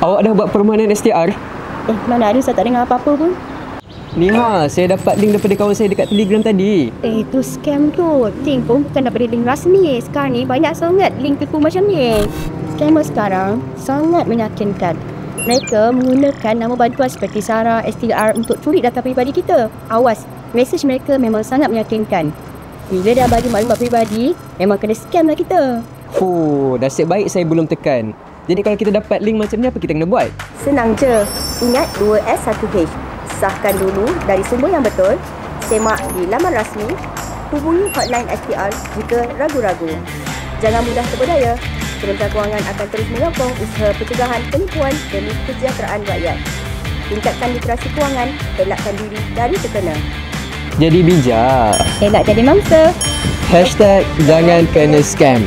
Awak dah buat permohonan STR? Mana ada, saya tak dengar apa-apa pun. Ni saya dapat link daripada kawan saya dekat Telegram tadi. Itu scam tu. Link pun bukan daripada link rasmi. Sekarang ni banyak sangat link tipu macam ni. Scammer sekarang sangat meyakinkan. Mereka menggunakan nama bantuan seperti SARA, STR untuk curi data peribadi kita. Awas, mesej mereka memang sangat meyakinkan. Bila dah bagi maklumat peribadi, memang kena scam lah kita. Nasib baik saya belum tekan. Jadi kalau kita dapat link macam ni, apa kita kena buat? Senang je. Ingat 2S 1H. Sahkan dulu dari sumber yang betul. Semak di laman rasmi. Hubungi hotline STR jika ragu-ragu. Jangan mudah terpedaya. Kementerian Kewangan akan terus menyokong usaha pencegahan penipuan demi kesejahteraan rakyat. Tingkatkan literasi kewangan, elakkan diri dari terkena. Jadi bijak. Elak jadi mangsa. #jangan kena scam.